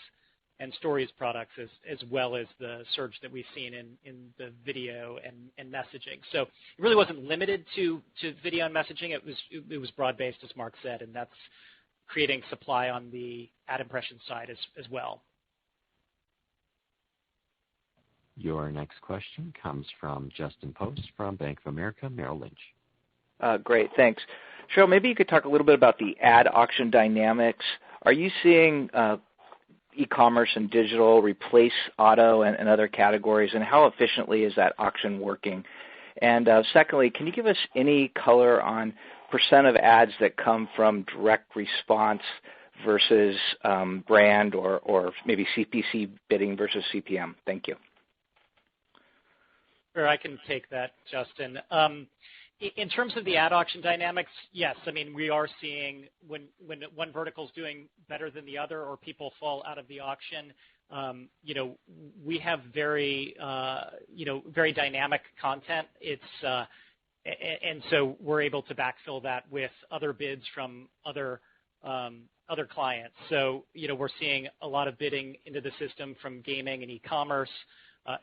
and stories products, as well as the surge that we've seen in the video and messaging. So it really wasn't limited to video and messaging. It was broad-based, as Mark said, and that's creating supply on the ad impression side as well. Your next question comes from Justin Post from Bank of America Merrill Lynch. Great, thanks. Sheryl, maybe you could talk a little bit about the ad auction dynamics. Are you seeing e-commerce and digital replace auto and other categories, and how efficiently is that auction working? And secondly, can you give us any color on percent of ads that come from direct response versus brand or maybe CPC bidding versus CPM? Thank you. Sure, I can take that, Justin. In terms of the ad auction dynamics, yes. We are seeing when one vertical is doing better than the other or people fall out of the auction, we have very dynamic content. And so we're able to backfill that with other bids from other clients. So, we're seeing a lot of bidding into the system from gaming and e-commerce.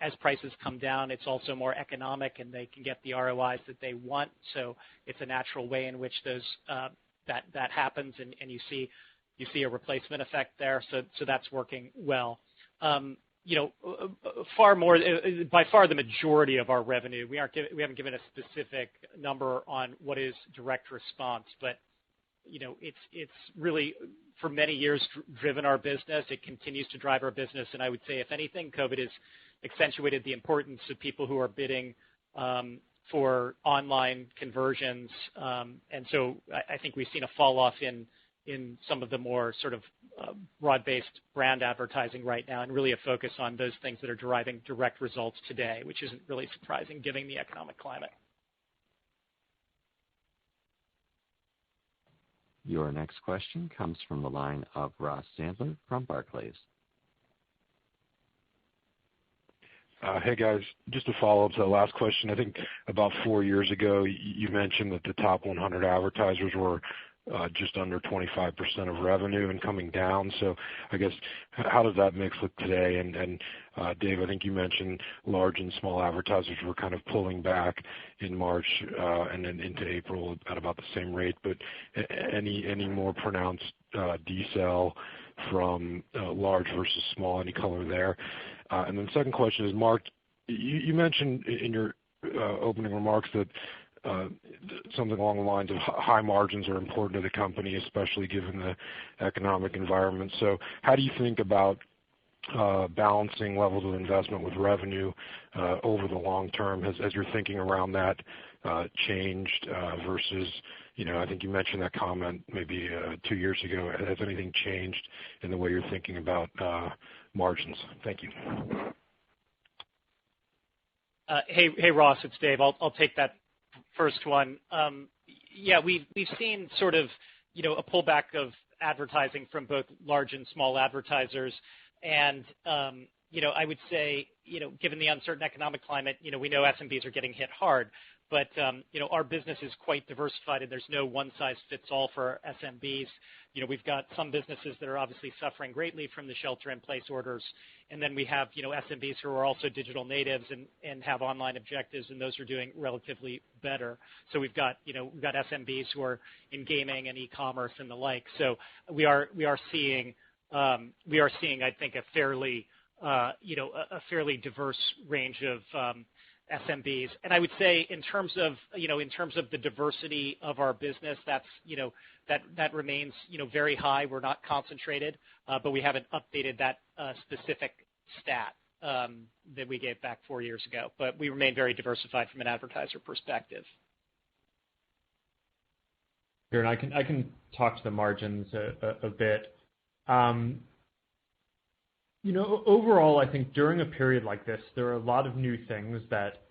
As prices come down, it's also more economic, and they can get the ROIs that they want. So it's a natural way in which that happens, and you see a replacement effect there. So that's working well. Far more, by far the majority of our revenue. We haven't given a specific number on what is direct response, but it's really for many years driven our business. It continues to drive our business, and I would say, if anything, COVID has accentuated the importance of people who are bidding for online conversions. And so I think we've seen a fall off in some of the more sort of broad-based brand advertising right now, and really a focus on those things that are deriving direct results today, which isn't really surprising given the economic climate. Your next question comes from the line of Ross Sandler from Barclays. Hey guys, just a follow-up to the last question. I think about 4 years ago you mentioned that the top 100 advertisers were just under 25% of revenue and coming down. So I guess how does that mix look today? And Dave, I think you mentioned large and small advertisers were kind of pulling back in March and then into April at about the same rate. But any more pronounced decel from large versus small? Any color there? And then the second question is, Mark, you mentioned in your opening remarks that something along the lines of high margins are important to the company, especially given the economic environment. So how do you think about balancing levels of investment with revenue over the long term? Has your thinking around that changed versus, I think you mentioned that comment maybe 2 years ago. Has anything changed in the way you're thinking about margins? Thank you. Hey Ross, it's Dave. I'll take that first one. Yeah, we've seen sort of a pullback of advertising from both large and small advertisers, and I would say given the uncertain economic climate, we know SMBs are getting hit hard, but our business is quite diversified and there's no one size fits all for SMBs. We've got some businesses that are obviously suffering greatly from the shelter-in-place orders, and then we have SMBs who are also digital natives and have online objectives, and those are doing relatively better. So we've got SMBs who are in gaming and e-commerce and the like. So we are seeing I think a fairly diverse range of SMBs. And I would say in terms of the diversity of our business, that remains very high. We're not concentrated, but we haven't updated that specific stat that we gave back 4 years ago. But we remain very diversified from an advertiser perspective. Here, and I can talk to the margins a bit. Overall, I think during a period like this, there are a lot of new things that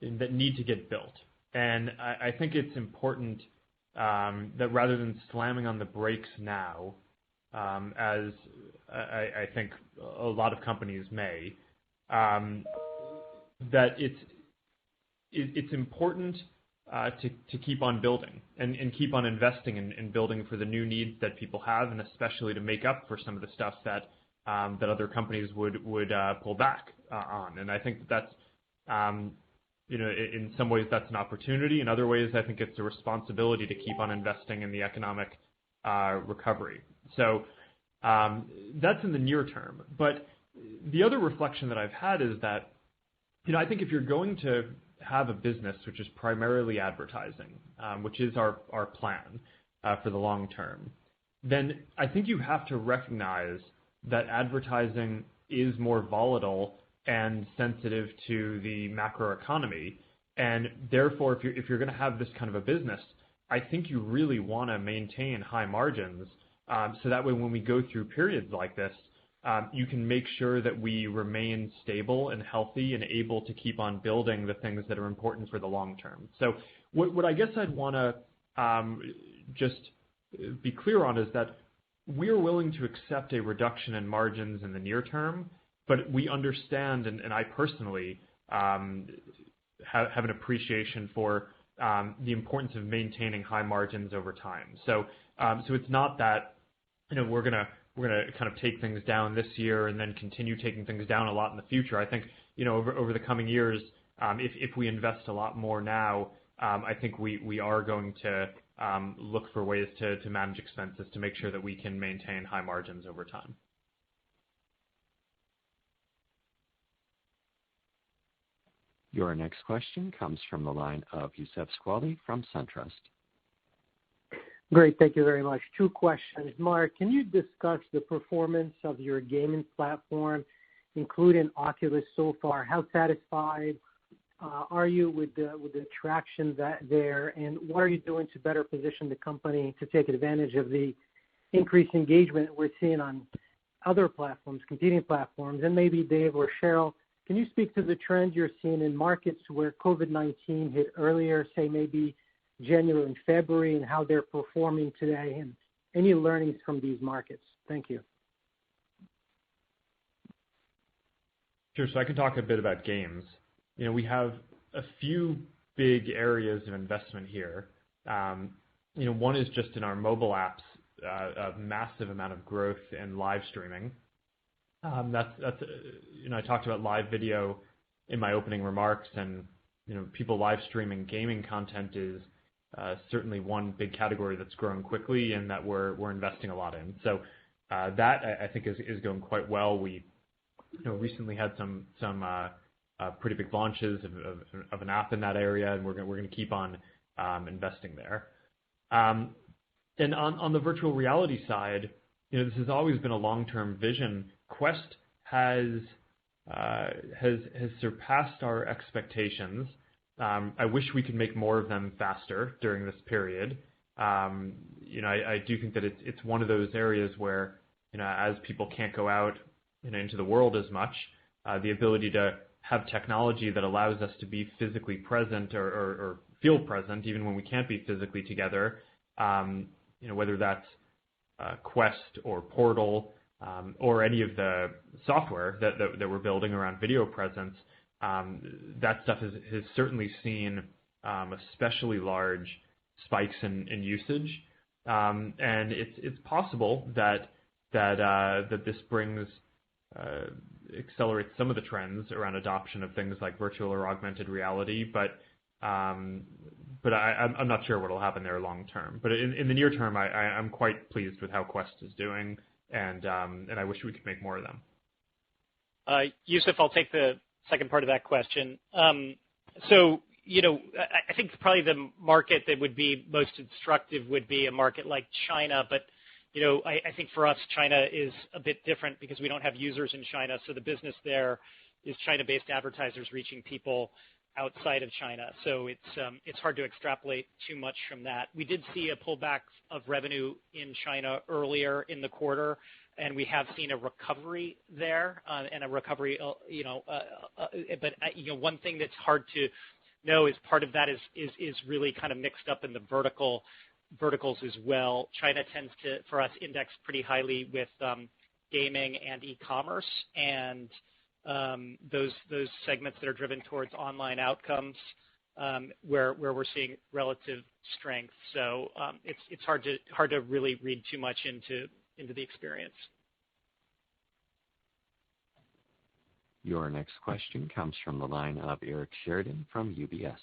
need to get built. And I think it's important that rather than slamming on the brakes now, as I think a lot of companies may, that it's important to keep on building and keep on investing in building for the new needs that people have, and especially to make up for some of the stuff that other companies would pull back on. And I think that's, in some ways that's an opportunity. In other ways, I think it's a responsibility to keep on investing in the economic recovery. So that's in the near term. But the other reflection that I've had is that, I think if you're going to have a business which is primarily advertising, which is our plan for the long term, then I think you have to recognize that advertising is more volatile and sensitive to the macroeconomy. And therefore, if you're going to have this kind of a business, I think you really want to maintain high margins so that way when we go through periods like this, you can make sure that we remain stable and healthy and able to keep on building the things that are important for the long term. So what I guess I'd want to just be clear on is that we're willing to accept a reduction in margins in the near term, but we understand, and I personally have an appreciation for the importance of maintaining high margins over time. So it's not that we're gonna kind of take things down this year and then continue taking things down a lot in the future. I think over the coming years, if we invest a lot more now, I think we are going to look for ways to manage expenses to make sure that we can maintain high margins over time. Your next question comes from the line of Youssef Squali from SunTrust. Great, thank you very much. 2 questions. Mark, can you discuss the performance of your gaming platform, including Oculus so far? How satisfied are you with the traction there, and what are you doing to better position the company to take advantage of the increased engagement we're seeing on other platforms, competing platforms? And maybe Dave or Sheryl, can you speak to the trends you're seeing in markets where COVID-19 hit earlier, say maybe January and February and how they're performing today, and any learnings from these markets? Thank you. Sure. So I can talk a bit about games. We have a few big areas of investment here. One is just in our mobile apps, a massive amount of growth in live streaming. I talked about live video in my opening remarks, and people live streaming gaming content is certainly one big category that's growing quickly and that we're investing a lot in. So that I think is going quite well. We recently had some pretty big launches of an app in that area, and we're going to keep on investing there. And on the virtual reality side, this has always been a long-term vision. Quest has surpassed our expectations. I wish we could make more of them faster during this period. I do think that it's one of those areas where, as people can't go out into the world as much, the ability to have technology that allows us to be physically present or feel present even when we can't be physically together, whether that's Quest or Portal or any of the software that we're building around video presence, that stuff has certainly seen especially large spikes in usage, and it's possible that this accelerates some of the trends around adoption of things like virtual or augmented reality, but I'm not sure what will happen there long term. But in the near term, I'm quite pleased with how Quest is doing, and I wish we could make more of them. Youssef, I'll take the second part of that question. So, I think probably the market that would be most instructive would be a market like China, but I think for us, China is a bit different because we don't have users in China, so the business there is China-based advertisers reaching people outside of China. So it's hard to extrapolate too much from that. We did see a pullback of revenue in China earlier in the quarter, and we have seen a recovery there, and a recovery, but one thing that's hard to know is part of that is really kind of mixed up in the verticals as well. China tends to, for us, index pretty highly with gaming and e-commerce, and those segments that are driven towards online outcomes, where we're seeing relative strength. So it's hard to really read too much into the experience. Your next question comes from the line of Eric Sheridan from UBS.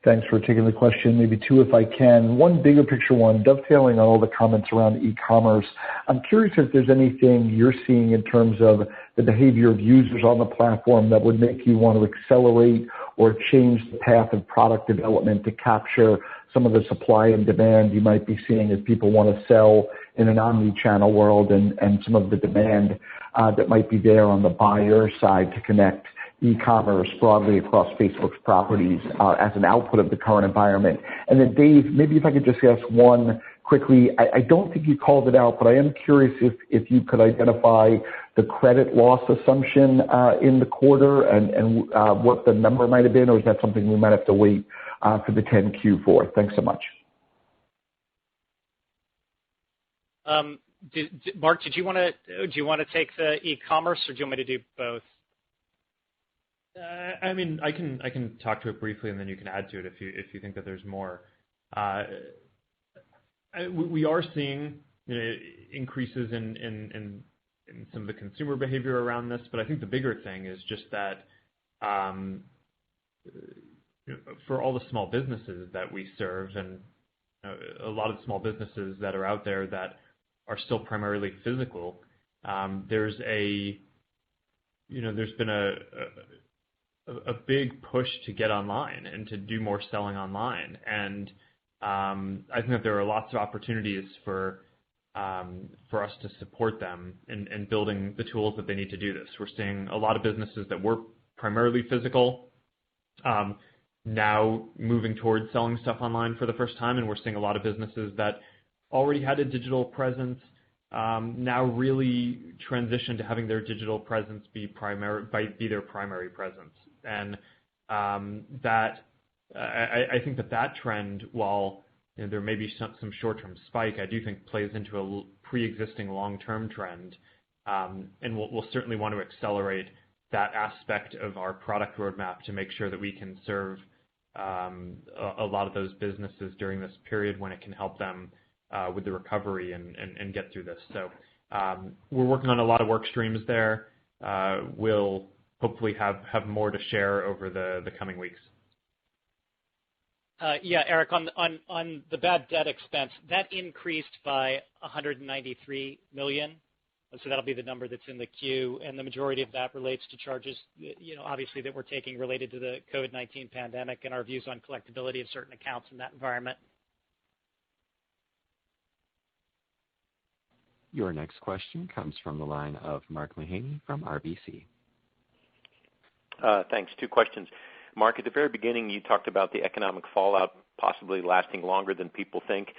Thanks for taking the question. Maybe two, if I can. One bigger picture one, dovetailing on all the comments around e-commerce. I'm curious if there's anything you're seeing in terms of the behavior of users on the platform that would make you want to accelerate or change the path of product development to capture some of the supply and demand you might be seeing as people want to sell in an omni-channel world, and some of the demand that might be there on the buyer side to connect e-commerce broadly across Facebook's properties as an output of the current environment. And then Dave, maybe if I could just ask one quickly. I don't think you called it out, but I am curious if you could identify the credit loss assumption in the quarter and what the number might have been, or is that something we might have to wait for the 10Q for? Thanks so much. Mark, do you want to take the e-commerce, or do you want me to do both? I can talk to it briefly, and then you can add to it if you think that there's more. We are seeing increases in some of the consumer behavior around this, but I think the bigger thing is just that for all the small businesses that we serve, and a lot of small businesses that are out there that are still primarily physical, there's been a big push to get online and to do more selling online, and I think that there are lots of opportunities for us to support them in building the tools that they need to do this. We're seeing a lot of businesses that were primarily physical now moving towards selling stuff online for the first time, and we're seeing a lot of businesses that already had a digital presence now really transition to having their digital presence be their primary presence, and that I think that trend, while there may be some short-term spike, I do think plays into a pre-existing long-term trend, and we'll certainly want to accelerate that aspect of our product roadmap to make sure that we can serve a lot of those businesses during this period when it can help them with the recovery and get through this. So we're working on a lot of work streams there. We'll hopefully have more to share over the coming weeks. Yeah, Eric, on the bad debt expense, that increased by $193 million. So that'll be the number that's in the queue, and the majority of that relates to charges, obviously that we're taking related to the COVID-19 pandemic and our views on collectability of certain accounts in that environment. Your next question comes from the line of Mark Mahaney from RBC. Thanks. Two questions. Mark, at the very beginning, you talked about the economic fallout possibly lasting longer than people think.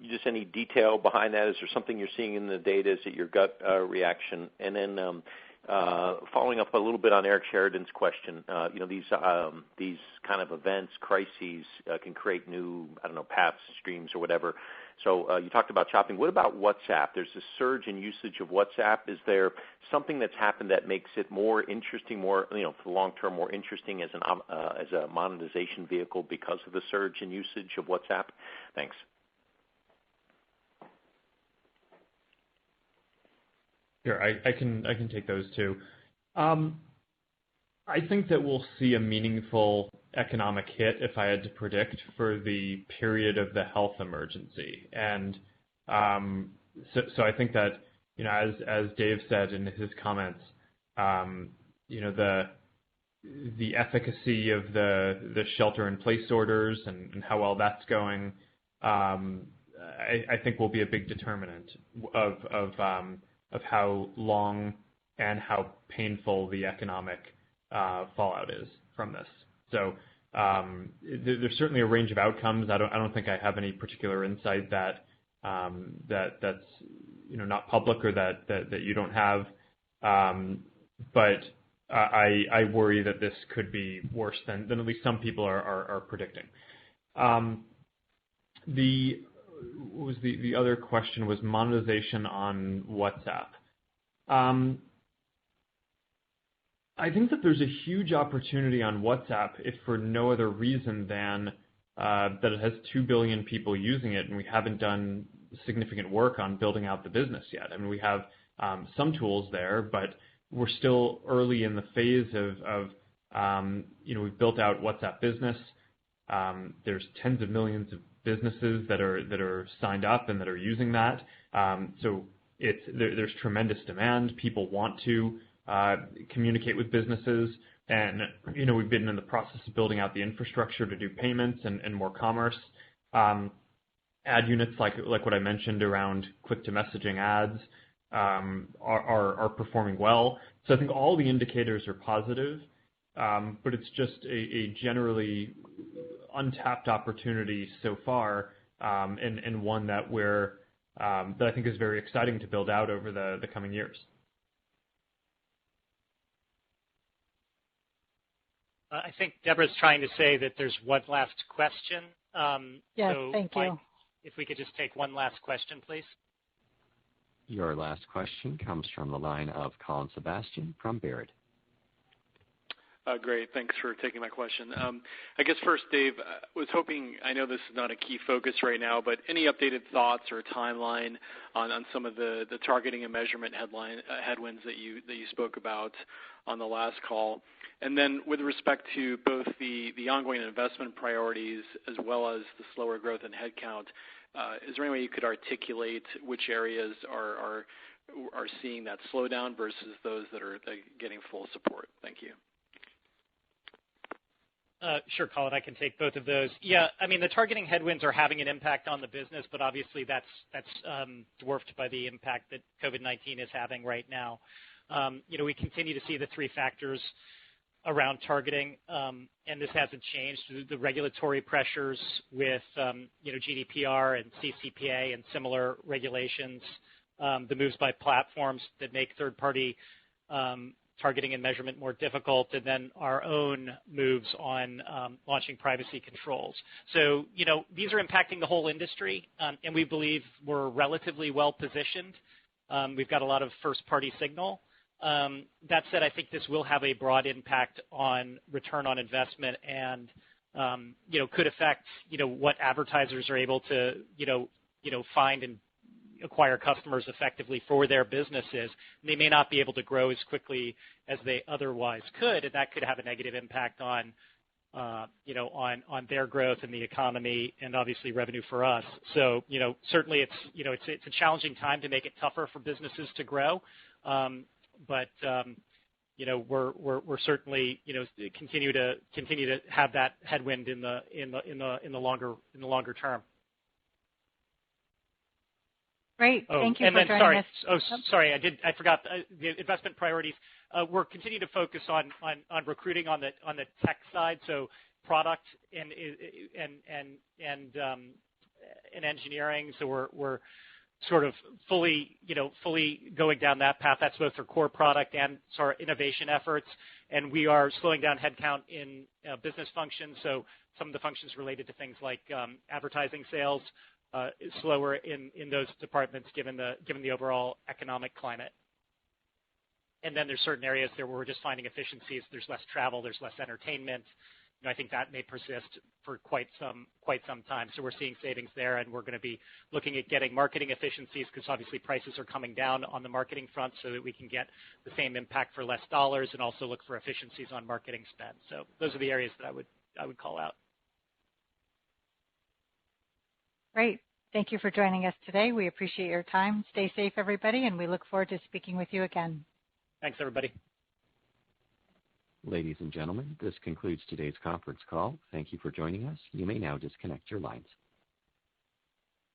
Just any detail behind that? Is there something you're seeing in the data? Is it your gut reaction? And then following up a little bit on Eric Sheridan's question, these kind of events, crises, can create new, paths, streams, or whatever. So you talked about shopping. What about WhatsApp? There's a surge in usage of WhatsApp. Is there something that's happened that makes it more interesting, for the long term, more interesting as a monetization vehicle because of the surge in usage of WhatsApp? Thanks. Sure, I can take those two. I think that we'll see a meaningful economic hit, if I had to predict, for the period of the health emergency. And so I think that, as Dave said in his comments, the efficacy of the shelter-in-place orders and how well that's going, I think will be a big determinant of how long and how painful the economic fallout is from this. So there's certainly a range of outcomes. I don't think I have any particular insight that's not public or that you don't have. But I worry that this could be worse than at least some people are predicting. The other question was monetization on WhatsApp. I think that there's a huge opportunity on WhatsApp, if for no other reason than that it has 2 billion people using it, and we haven't done significant work on building out the business yet. I mean, we have some tools there, but we're still early in the phase of we've built out WhatsApp Business. There's tens of millions of businesses that are signed up and that are using that. So there's tremendous demand. People want to communicate with businesses, and we've been in the process of building out the infrastructure to do payments and more commerce. Ad units like what I mentioned around click-to-messaging ads are performing well. So I think all the indicators are positive, but it's just a generally untapped opportunity so far, and one that I think is very exciting to build out over the coming years. I think Deborah's trying to say that there's one last question. Yes, thank you. If we could just take one last question, please. Your last question comes from the line of Colin Sebastian from Baird. Great. Thanks for taking my question. I guess first, Dave, was hoping, I know this is not a key focus right now, but any updated thoughts or timeline on some of the targeting and measurement headwinds that you spoke about on the last call? And then with respect to both the ongoing investment priorities as well as the slower growth in headcount, is there any way you could articulate which areas are seeing that slowdown versus those that are getting full support? Thank you. Sure, Colin, I can take both of those. Yeah, I mean, the targeting headwinds are having an impact on the business, but obviously that's dwarfed by the impact that COVID-19 is having right now. We continue to see the three factors around targeting, and this hasn't changed. The regulatory pressures with GDPR and CCPA and similar regulations, the moves by platforms that make third-party targeting and measurement more difficult, and then our own moves on launching privacy controls. So, these are impacting the whole industry, and we believe we're relatively well positioned. We've got a lot of first-party signal. That said, I think this will have a broad impact on return on investment and, could affect, what advertisers are able to, find and acquire customers effectively for their businesses. And they may not be able to grow as quickly as they otherwise could, and that could have a negative impact on their growth in the economy and obviously revenue for us. So, certainly it's a challenging time to make it tougher for businesses to grow. But we're certainly continue to have that headwind in the longer term. Great. Thank you for joining us. Sorry, I forgot the investment priorities. We're continuing to focus on recruiting on the tech side, so product and engineering. So we're sort of fully going down that path. That's both our core product and our innovation efforts. And we are slowing down headcount in business functions. So some of the functions related to things like advertising sales is slower in those departments given the overall economic climate. And then there's certain areas there where we're just finding efficiencies. There's less travel, there's less entertainment. I think that may persist for quite some time. So we're seeing savings there, and we're going to be looking at getting marketing efficiencies because obviously prices are coming down on the marketing front so that we can get the same impact for less dollars, and also look for efficiencies on marketing spend. So those are the areas that I would call out. Great. Thank you for joining us today. We appreciate your time. Stay safe, everybody, and we look forward to speaking with you again. Thanks, everybody. Ladies and gentlemen, this concludes today's conference call. Thank you for joining us. You may now disconnect your lines.